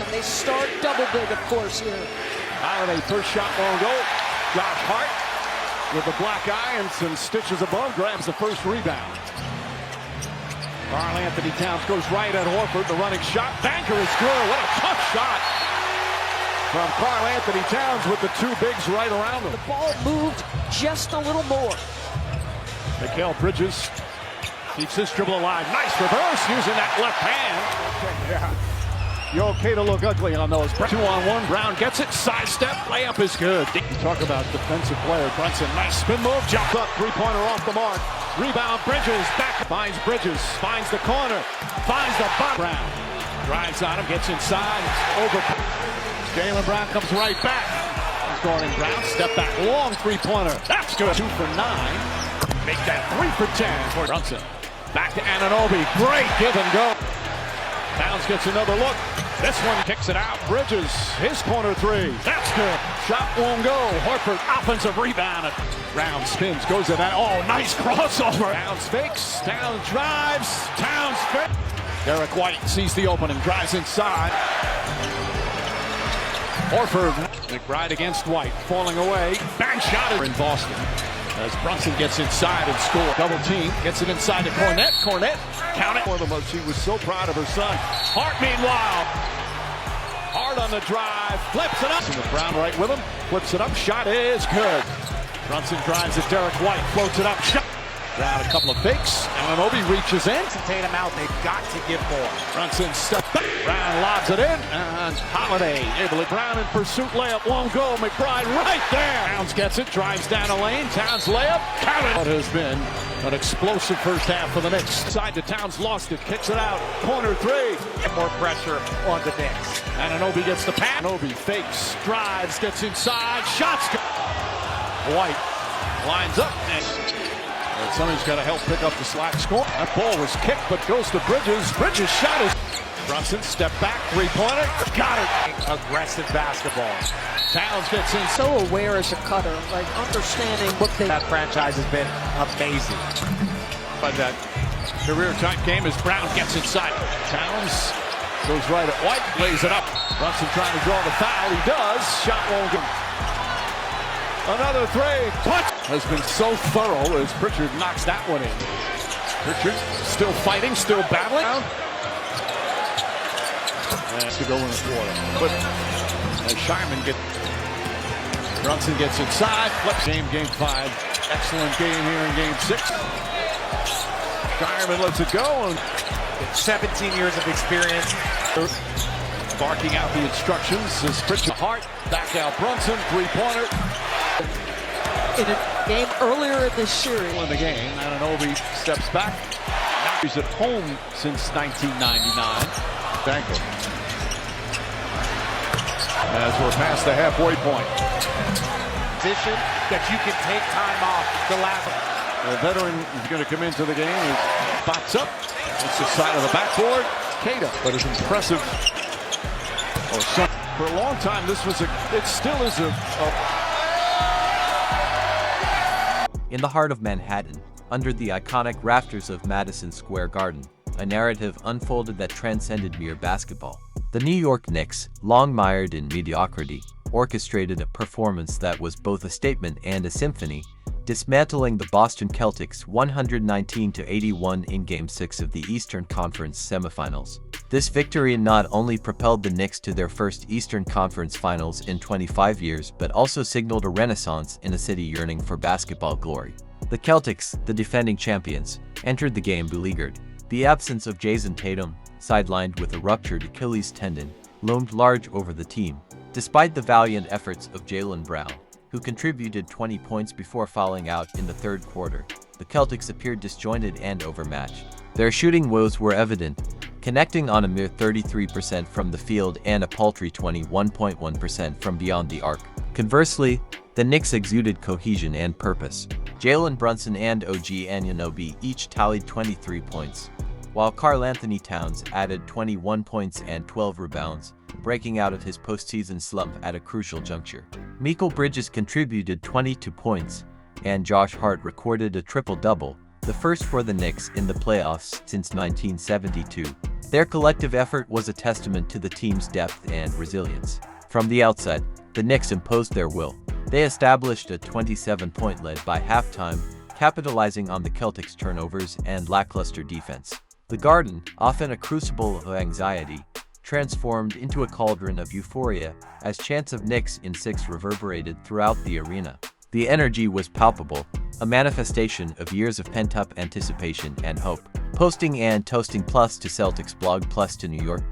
and they start double big, of course, here. Holiday first shot won't go. Josh Hart with the black eye and some stitches above grabs the first rebound. Karl Anthony Towns goes right at Horford. The running shot. Banker is good. What a tough shot from Karl Anthony Towns with the two bigs right around him. The ball moved just a little more. Mikal Bridges keeps his dribble alive. Nice reverse using that left hand. Yeah. You're okay to look ugly on those. 2-on-1. Brown gets it. Sidestep. Layup is good. You talk about defensive player. Brunson. Nice spin move. Jump up. Three-pointer off the mark. Rebound. Bridges. Back. Finds Bridges. Finds the corner. Finds the bottom. Brown drives on him. Gets inside. Over. Jaylen Brown comes right back. Gordon Brown. Step back. Long three-pointer. That's good. 2 for 9. Make that 3 for 10 for Brunson. Back to Anunoby. Great give and go. Towns gets another look. This one kicks it out. Bridges, his corner three. That's good. Shot won't go. Horford, offensive rebound. Brown spins, goes to that. Oh, nice crossover. Towns fakes. Towns drives. Towns fakes. Derek White sees the opening, drives inside. Horford. McBride against White, falling away. Bang shot in Boston. As Brunson gets inside and scores. Double team, gets it inside to Cornette. Cornette, count it. For the most, she was so proud of her son. Hart, meanwhile, hard on the drive, flips it up. And the Brown right with him, flips it up. Shot is good. Brunson drives at Derek White, floats it up. Shot. Brown a couple of fakes. Anunoby reaches in. Tatum out. They've got to give more. Brunson steps back. Brown lobs it in. And Holiday able to Brown in pursuit. Layup won't go. McBride right there. Towns gets it. Drives down a lane. Towns layup. Count it. What has been an explosive first half for the Knicks. Side to Towns. Lost it. Kicks it out. Corner three. Get more pressure on the Knicks. Anunoby gets the pass. Anunoby fakes. Drives. Gets inside. Shots. White lines up. And somebody's got to help pick up the slack score. That ball was kicked, but goes to Bridges. Bridges shot is. Brunson, step back, three-pointer. Got it. Aggressive basketball. Towns gets in. So aware as a cutter, like understanding what they... That franchise has been amazing. But that career-type game as Brown gets inside. Towns goes right at White, lays it up. Brunson trying to draw the foul. He does. Shot won't go. Another three. Punch has been so thorough as Pritchard knocks that one in. Pritchard still fighting, still battling. Has to go in the quarter. But as Shyman Brunson gets inside, flips game 5. Excellent game here in game 6. Shyman lets it go. And 17 years of experience. Barking out the instructions as Pritchard Hart back out Brunson, three-pointer. In a game earlier in this series. In the game, Anunoby steps back. Now he's at home since 1999. Banker. As we're past the halfway point. Position that you can take time off to laugh. The veteran is going to come into the game. He spots up. It's the side of the backboard. Cada, but it's impressive. For a long time, it still is a In the heart of Manhattan, under the iconic rafters of Madison Square Garden, a narrative unfolded that transcended mere basketball. The New York Knicks, long mired in mediocrity, orchestrated a performance that was both a statement and a symphony, dismantling the Boston Celtics 119-81 in Game 6 of the Eastern Conference semifinals. This victory not only propelled the Knicks to their first Eastern Conference Finals in 25 years but also signaled a renaissance in a city yearning for basketball glory. The Celtics, the defending champions, entered the game beleaguered. The absence of Jason Tatum, sidelined with a ruptured Achilles tendon, loomed large over the team, despite the valiant efforts of Jaylen Brown, who contributed 20 points before fouling out in the third quarter. The Celtics appeared disjointed and overmatched. Their shooting woes were evident, connecting on a mere 33% from the field and a paltry 21.1% from beyond the arc. Conversely, the Knicks exuded cohesion and purpose. Jalen Brunson and OG Anunoby each tallied 23 points, while Karl Anthony Towns added 21 points and 12 rebounds, breaking out of his postseason slump at a crucial juncture. Mikal Bridges contributed 22 points, and Josh Hart recorded a triple-double, the first for the Knicks in the playoffs since 1972. Their collective effort was a testament to the team's depth and resilience. From the outset, the Knicks imposed their will. They established a 27-point lead by halftime, capitalizing on the Celtics' turnovers and lackluster defense. The Garden, often a crucible of anxiety, transformed into a cauldron of euphoria as chants of Knicks in 6 reverberated throughout the arena. The energy was palpable, a manifestation of years of pent-up anticipation and hope. Posting and toasting plus to Celtics blog plus to New York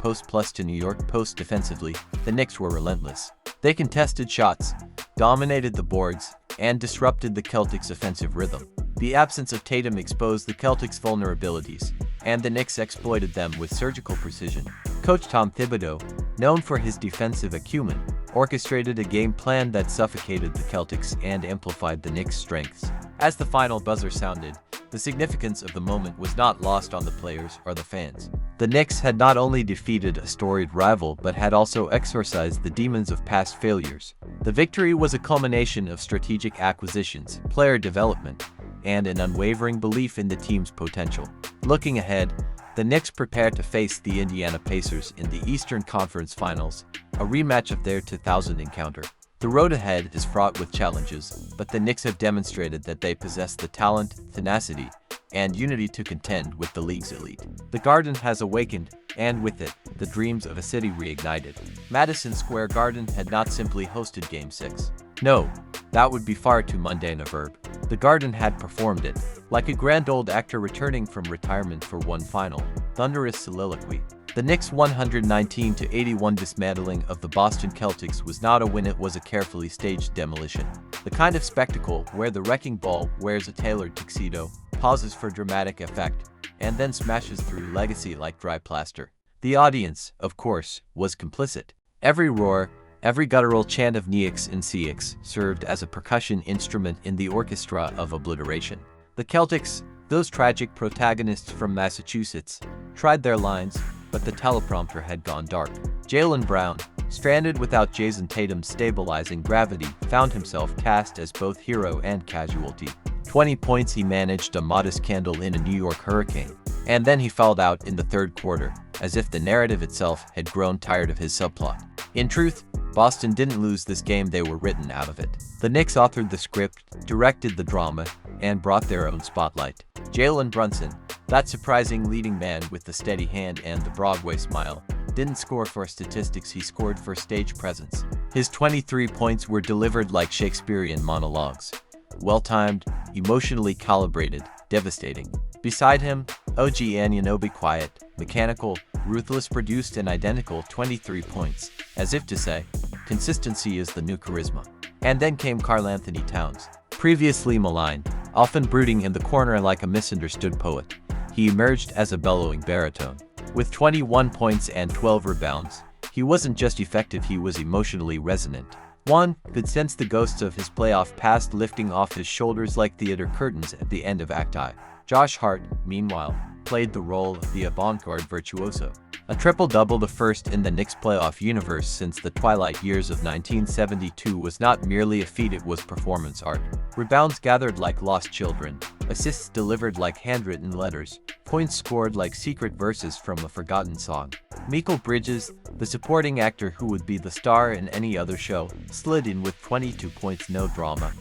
Post defensively, the Knicks were relentless. They contested shots, dominated the boards, and disrupted the Celtics' offensive rhythm. The absence of Tatum exposed the Celtics' vulnerabilities, and the Knicks exploited them with surgical precision. Coach Tom Thibodeau, known for his defensive acumen, orchestrated a game plan that suffocated the Celtics and amplified the Knicks' strengths. As the final buzzer sounded, the significance of the moment was not lost on the players or the fans. The Knicks had not only defeated a storied rival but had also exorcised the demons of past failures. The victory was a culmination of strategic acquisitions, player development, and an unwavering belief in the team's potential. Looking ahead, the Knicks prepare to face the Indiana Pacers in the Eastern Conference Finals, a rematch of their 2000 encounter. The road ahead is fraught with challenges, but the Knicks have demonstrated that they possess the talent, tenacity, and unity to contend with the league's elite. The Garden has awakened, and with it, the dreams of a city reignited. Madison Square Garden had not simply hosted Game 6. No, that would be far too mundane a verb. The Garden had performed it, like a grand old actor returning from retirement for one final, thunderous soliloquy. The Knicks' 119-81 dismantling of the Boston Celtics was not a win, it was a carefully staged demolition. The kind of spectacle where the wrecking ball wears a tailored tuxedo, pauses for dramatic effect, and then smashes through legacy like dry plaster. The audience, of course, was complicit. Every roar, every guttural chant of Knicks and CX served as a percussion instrument in the orchestra of obliteration. The Celtics, those tragic protagonists from Massachusetts, tried their lines, but the teleprompter had gone dark. Jaylen Brown, stranded without Jason Tatum's stabilizing gravity, found himself cast as both hero and casualty. 20 points, he managed a modest candle in a New York hurricane, and then he fouled out in the third quarter, as if the narrative itself had grown tired of his subplot. In truth, Boston didn't lose this game, they were written out of it. The Knicks authored the script, directed the drama, and brought their own spotlight. Jalen Brunson, that surprising leading man with the steady hand and the Broadway smile, didn't score for statistics, he scored for stage presence. His 23 points were delivered like Shakespearean monologues. Well-timed, emotionally calibrated, devastating. Beside him, OG Anunoby, quiet, mechanical, ruthless, produced an identical 23 points, as if to say, consistency is the new charisma. And then came Karl-Anthony Towns. Previously maligned, often brooding in the corner like a misunderstood poet, he emerged as a bellowing baritone. With 21 points and 12 rebounds, he wasn't just effective, he was emotionally resonant. One could sense the ghosts of his playoff past lifting off his shoulders like theater curtains at the end of Act I. Josh Hart, meanwhile, played the role of the avant-garde virtuoso. A triple-double, the first in the Knicks playoff universe since the twilight years of 1972, was not merely a feat, it was performance art. Rebounds gathered like lost children, assists delivered like handwritten letters, points scored like secret verses from a forgotten song. Mikal Bridges, the supporting actor who would be the star in any other show, slid in with 22 points, no drama.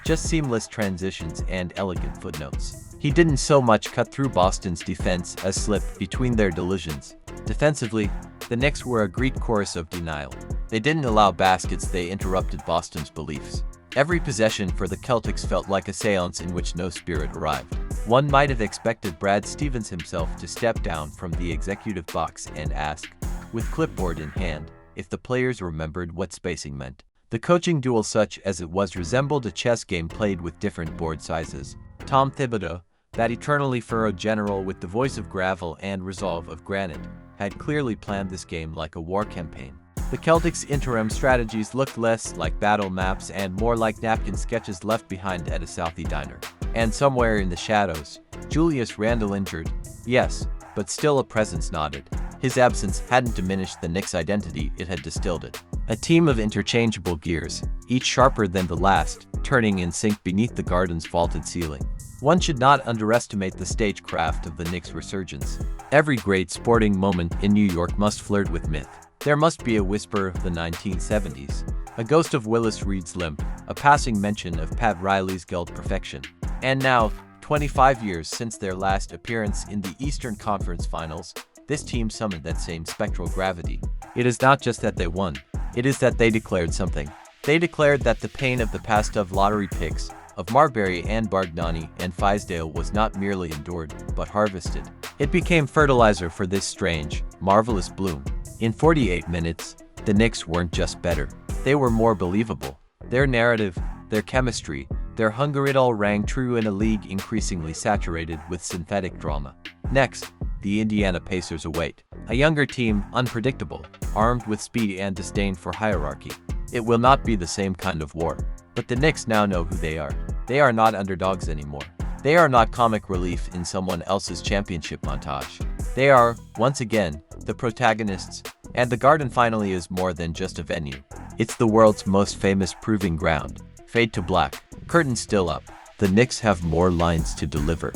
Just seamless transitions and elegant footnotes. He didn't so much cut through Boston's defense as slip between their delusions. Defensively, the Knicks were a Greek chorus of denial. They didn't allow baskets, they interrupted Boston's beliefs. Every possession for the Celtics felt like a seance in which no spirit arrived. One might have expected Brad Stevens himself to step down from the executive box and ask, with clipboard in hand, if the players remembered what spacing meant. The coaching duel, such as it was, resembled a chess game played with different board sizes. Tom Thibodeau, that eternally furrowed general with the voice of gravel and resolve of granite, had clearly planned this game like a war campaign. The Celtics' interim strategies looked less like battle maps and more like napkin sketches left behind at a Southie diner. And somewhere in the shadows, Julius Randle, injured, yes, but still a presence, nodded. His absence hadn't diminished the Knicks' identity, it had distilled it. A team of interchangeable gears, each sharper than the last, turning in sync beneath the Garden's vaulted ceiling. One should not underestimate the stagecraft of the Knicks' resurgence. Every great sporting moment in New York must flirt with myth. There must be a whisper of the 1970s, a ghost of Willis Reed's limp, a passing mention of Pat Riley's geld perfection. And now, 25 years since their last appearance in the Eastern Conference Finals, this team summoned that same spectral gravity. It is not just that they won, it is that they declared something. They declared that the pain of the past of lottery picks, of Marbury and Bargnani and Fizdale was not merely endured, but harvested. It became fertilizer for this strange, marvelous bloom. In 48 minutes, the Knicks weren't just better. They were more believable. Their narrative, their chemistry, their hunger, it all rang true in a league increasingly saturated with synthetic drama. Next, the Indiana Pacers await. A younger team, unpredictable, armed with speed and disdain for hierarchy. It will not be the same kind of war. But the Knicks now know who they are. They are not underdogs anymore. They are not comic relief in someone else's championship montage. They are, once again, the protagonists, and the Garden finally is more than just a venue. It's the world's most famous proving ground. Fade to black, curtain still up. The Knicks have more lines to deliver.